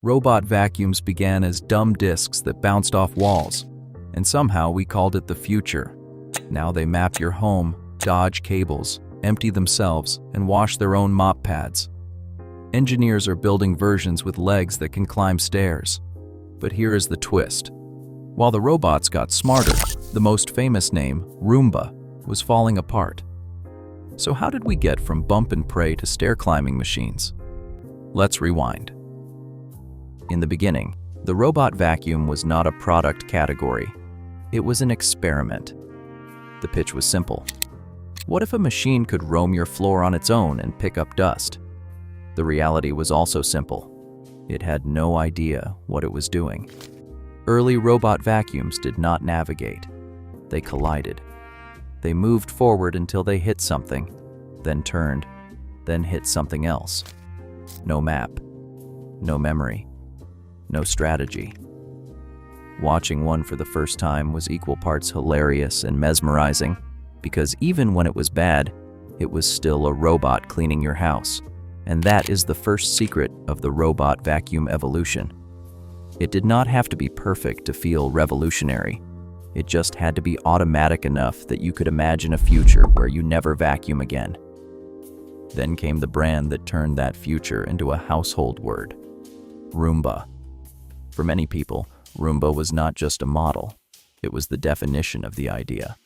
Robot vacuums began as dumb discs that bounced off walls, and somehow we called it the future. Now they map your home, dodge cables, empty themselves, and wash their own mop pads. Engineers are building versions with legs that can climb stairs. But here is the twist. While the robots got smarter, the most famous name, Roomba, was falling apart. So how did we get from bump and pray to stair climbing machines? Let's rewind. In the beginning, the robot vacuum was not a product category. It was an experiment. The pitch was simple. What if a machine could roam your floor on its own and pick up dust? The reality was also simple. It had no idea what it was doing. Early robot vacuums did not navigate. They collided. They moved forward until they hit something, then turned, then hit something else. No map, no memory, no strategy. Watching one for the first time was equal parts hilarious and mesmerizing, because even when it was bad, it was still a robot cleaning your house. And that is the first secret of the robot vacuum evolution. It did not have to be perfect to feel revolutionary. It just had to be automatic enough that you could imagine a future where you never vacuum again. Then came the brand that turned that future into a household word: Roomba. For many people, Roomba was not just a model. It was the definition of the idea.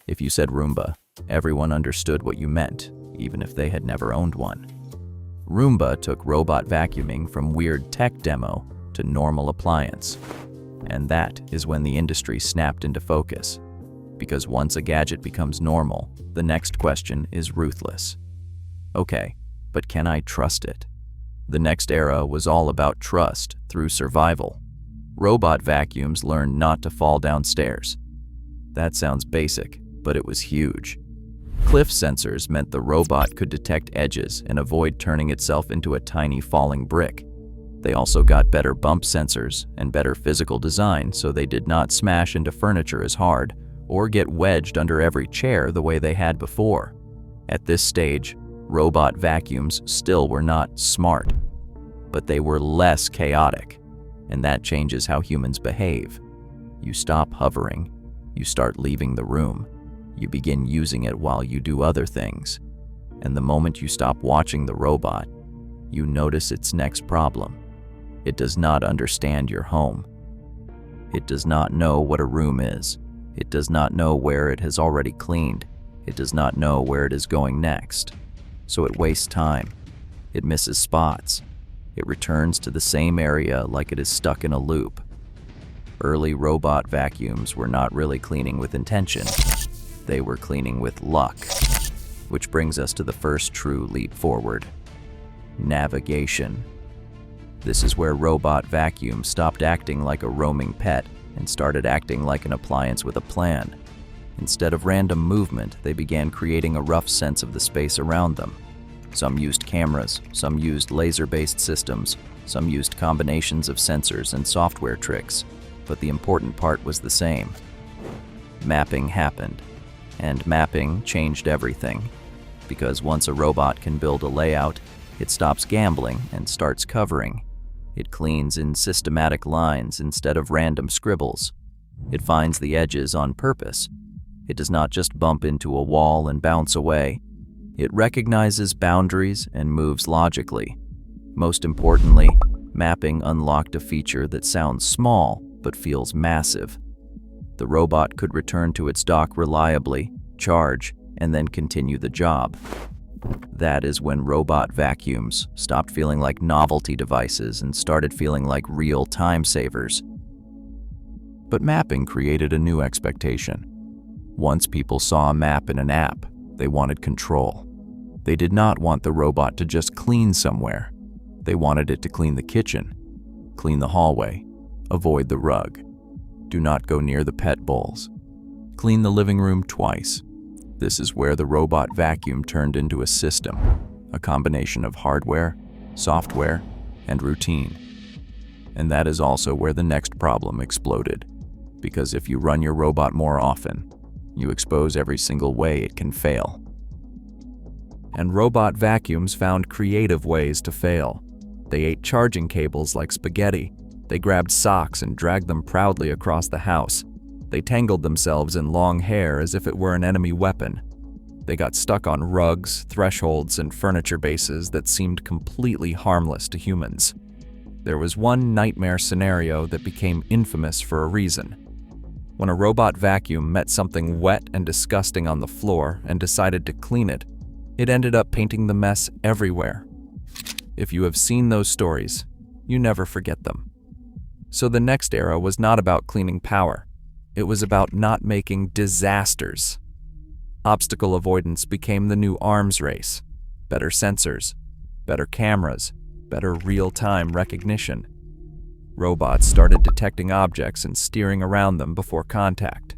If you said Roomba, everyone understood what you meant, even if they had never owned one. Roomba took robot vacuuming from weird tech demo to normal appliance. And that is when the industry snapped into focus. Because once a gadget becomes normal, the next question is ruthless. Okay, but can I trust it? The next era was all about trust through survival. Robot vacuums learned not to fall downstairs. That sounds basic, but it was huge. Cliff sensors meant the robot could detect edges and avoid turning itself into a tiny falling brick. They also got better bump sensors and better physical design so they did not smash into furniture as hard or get wedged under every chair the way they had before. At this stage, robot vacuums still were not smart, but they were less chaotic, and that changes how humans behave. You stop hovering, you start leaving the room, you begin using it while you do other things, and the moment you stop watching the robot, you notice its next problem. It does not understand your home. It does not know what a room is. It does not know where it has already cleaned. It does not know where it is going next. So it wastes time. It misses spots. It returns to the same area like it is stuck in a loop. Early robot vacuums were not really cleaning with intention. They were cleaning with luck. Which brings us to the first true leap forward: navigation. This is where robot vacuums stopped acting like a roaming pet and started acting like an appliance with a plan. Instead of random movement, they began creating a rough sense of the space around them. Some used cameras, some used laser-based systems, some used combinations of sensors and software tricks, but the important part was the same. Mapping happened, and mapping changed everything. Because once a robot can build a layout, it stops gambling and starts covering. It cleans in systematic lines instead of random scribbles. It finds the edges on purpose. It does not just bump into a wall and bounce away. It recognizes boundaries and moves logically. Most importantly, mapping unlocked a feature that sounds small but feels massive. The robot could return to its dock reliably, charge, and then continue the job. That is when robot vacuums stopped feeling like novelty devices and started feeling like real time savers. But mapping created a new expectation. Once people saw a map in an app, they wanted control. They did not want the robot to just clean somewhere. They wanted it to clean the kitchen, clean the hallway, avoid the rug, do not go near the pet bowls, clean the living room twice. This is where the robot vacuum turned into a system, a combination of hardware, software, and routine. And that is also where the next problem exploded. Because if you run your robot more often, you expose every single way it can fail. And robot vacuums found creative ways to fail. They ate charging cables like spaghetti. They grabbed socks and dragged them proudly across the house. They tangled themselves in long hair as if it were an enemy weapon. They got stuck on rugs, thresholds, and furniture bases that seemed completely harmless to humans. There was one nightmare scenario that became infamous for a reason. When a robot vacuum met something wet and disgusting on the floor and decided to clean it, it ended up painting the mess everywhere. If you have seen those stories, you never forget them. So the next era was not about cleaning power. It was about not making disasters. Obstacle avoidance became the new arms race. Better sensors, better cameras, better real-time recognition. Robots started detecting objects and steering around them before contact.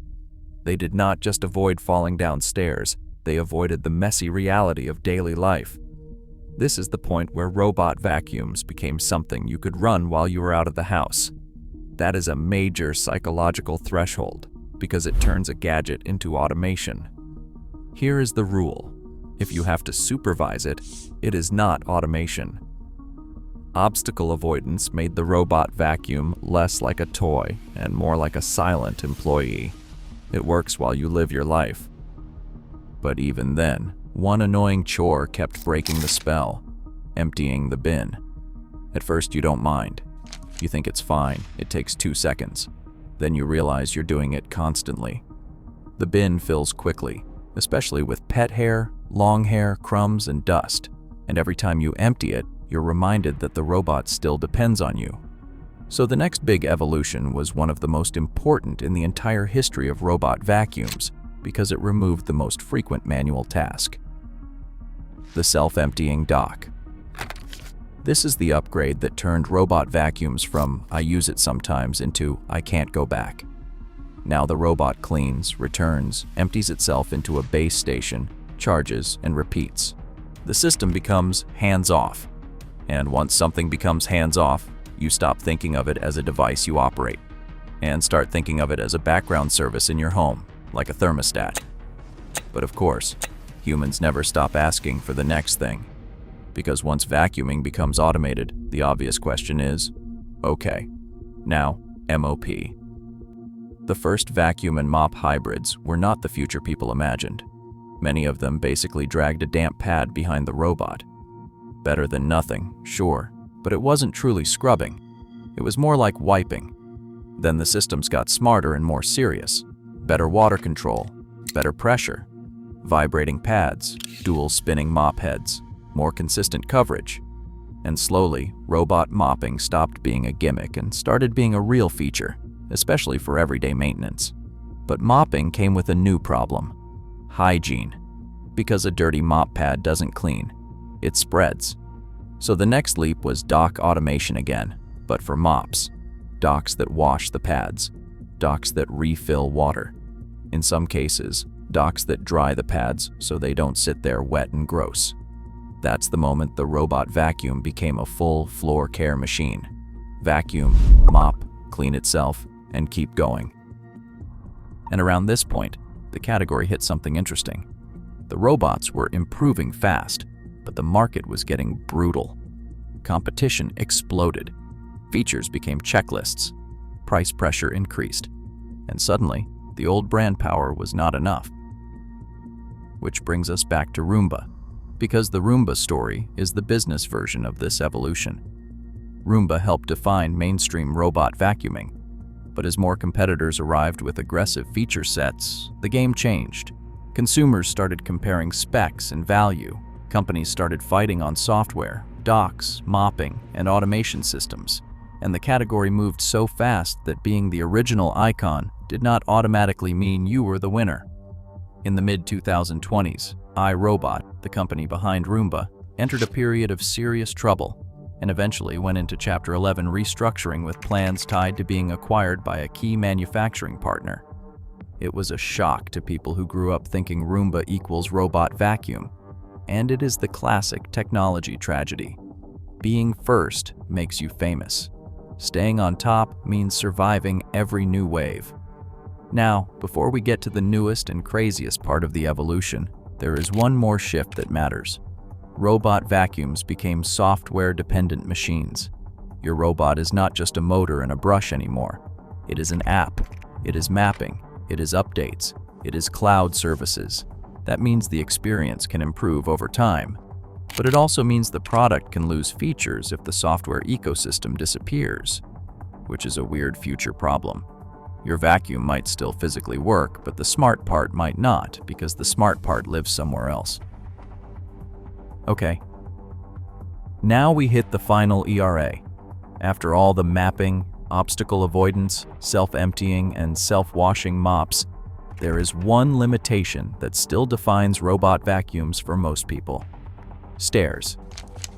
They did not just avoid falling down stairs, they avoided the messy reality of daily life. This is the point where robot vacuums became something you could run while you were out of the house. That is a major psychological threshold because it turns a gadget into automation. Here is the rule. If you have to supervise it, it is not automation. Obstacle avoidance made the robot vacuum less like a toy and more like a silent employee. It works while you live your life. But even then, one annoying chore kept breaking the spell: emptying the bin. At first you don't mind. You think it's fine, it takes 2 seconds. Then you realize you're doing it constantly. The bin fills quickly, especially with pet hair, long hair, crumbs, and dust. And every time you empty it, you're reminded that the robot still depends on you. So the next big evolution was one of the most important in the entire history of robot vacuums because it removed the most frequent manual task: the self-emptying dock. This is the upgrade that turned robot vacuums from "I use it sometimes" into "I can't go back." Now the robot cleans, returns, empties itself into a base station, charges, and repeats. The system becomes hands-off. And once something becomes hands-off, you stop thinking of it as a device you operate and start thinking of it as a background service in your home, like a thermostat. But of course, humans never stop asking for the next thing. Because once vacuuming becomes automated, the obvious question is, okay, now MOP. The first vacuum and mop hybrids were not the future people imagined. Many of them basically dragged a damp pad behind the robot. Better than nothing, sure, but it wasn't truly scrubbing. It was more like wiping. Then the systems got smarter and more serious. Better water control, better pressure, vibrating pads, dual spinning mop heads, more consistent coverage. And slowly, robot mopping stopped being a gimmick and started being a real feature, especially for everyday maintenance. But mopping came with a new problem: hygiene. Because a dirty mop pad doesn't clean, it spreads. So the next leap was dock automation again, but for mops. Docks that wash the pads, docks that refill water. In some cases, docks that dry the pads so they don't sit there wet and gross. That's the moment the robot vacuum became a full floor care machine. Vacuum, mop, clean itself, and keep going. And around this point, the category hit something interesting. The robots were improving fast, but the market was getting brutal. Competition exploded. Features became checklists. Price pressure increased. And suddenly, the old brand power was not enough. Which brings us back to Roomba, because the Roomba story is the business version of this evolution. Roomba helped define mainstream robot vacuuming, but as more competitors arrived with aggressive feature sets, the game changed. Consumers started comparing specs and value. Companies started fighting on software, docks, mopping, and automation systems. And the category moved so fast that being the original icon did not automatically mean you were the winner. In the mid-2020s, iRobot, the company behind Roomba, entered a period of serious trouble and eventually went into Chapter 11 restructuring with plans tied to being acquired by a key manufacturing partner. It was a shock to people who grew up thinking Roomba equals robot vacuum, and it is the classic technology tragedy. Being first makes you famous. Staying on top means surviving every new wave. Now, before we get to the newest and craziest part of the evolution, there is one more shift that matters. Robot vacuums became software-dependent machines. Your robot is not just a motor and a brush anymore. It is an app. It is mapping. It is updates. It is cloud services. That means the experience can improve over time. But it also means the product can lose features if the software ecosystem disappears, which is a weird future problem. Your vacuum might still physically work, but the smart part might not, because the smart part lives somewhere else. Okay. Now we hit the final ERA. After all the mapping, obstacle avoidance, self-emptying, and self-washing mops, there is one limitation that still defines robot vacuums for most people. Stairs.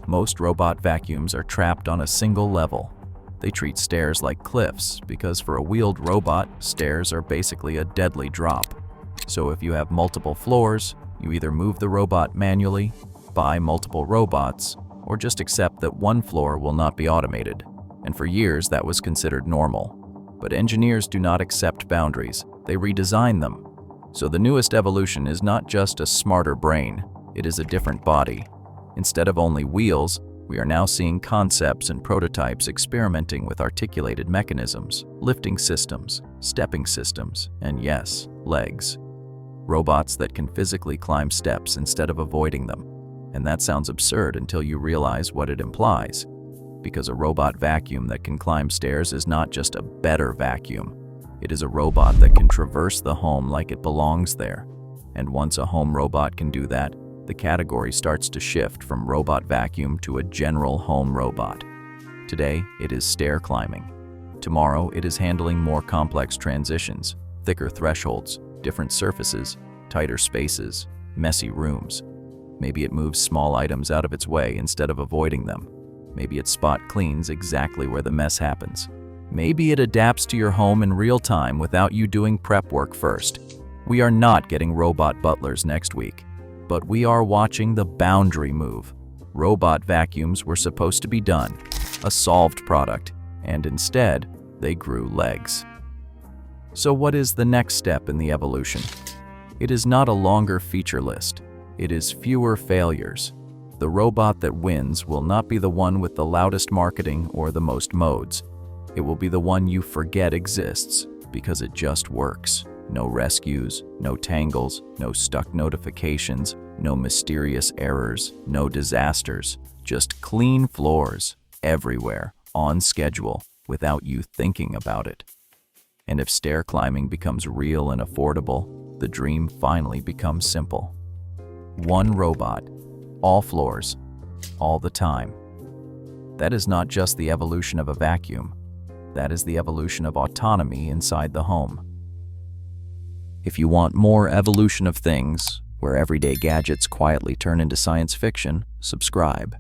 Most robot vacuums are trapped on a single level. They treat stairs like cliffs because for a wheeled robot, stairs are basically a deadly drop. So if you have multiple floors, you either move the robot manually, buy multiple robots, or just accept that one floor will not be automated. And for years that was considered normal. But engineers do not accept boundaries, they redesign them. So the newest evolution is not just a smarter brain, it is a different body. Instead of only wheels, we are now seeing concepts and prototypes experimenting with articulated mechanisms, lifting systems, stepping systems, and yes, legs. Robots that can physically climb steps instead of avoiding them. And that sounds absurd until you realize what it implies. Because a robot vacuum that can climb stairs is not just a better vacuum. It is a robot that can traverse the home like it belongs there. And once a home robot can do that, the category starts to shift from robot vacuum to a general home robot. Today, it is stair climbing. Tomorrow, it is handling more complex transitions, thicker thresholds, different surfaces, tighter spaces, messy rooms. Maybe it moves small items out of its way instead of avoiding them. Maybe it spot cleans exactly where the mess happens. Maybe it adapts to your home in real time without you doing prep work first. We are not getting robot butlers next week, but we are watching the boundary move. Robot vacuums were supposed to be done, a solved product, and instead, they grew legs. So what is the next step in the evolution? It is not a longer feature list. It is fewer failures. The robot that wins will not be the one with the loudest marketing or the most modes. It will be the one you forget exists because it just works. No rescues, no tangles, no stuck notifications, no mysterious errors, no disasters. Just clean floors, everywhere, on schedule, without you thinking about it. And if stair climbing becomes real and affordable, the dream finally becomes simple. One robot, all floors, all the time. That is not just the evolution of a vacuum. That is the evolution of autonomy inside the home. If you want more evolution of things, where everyday gadgets quietly turn into science fiction, subscribe.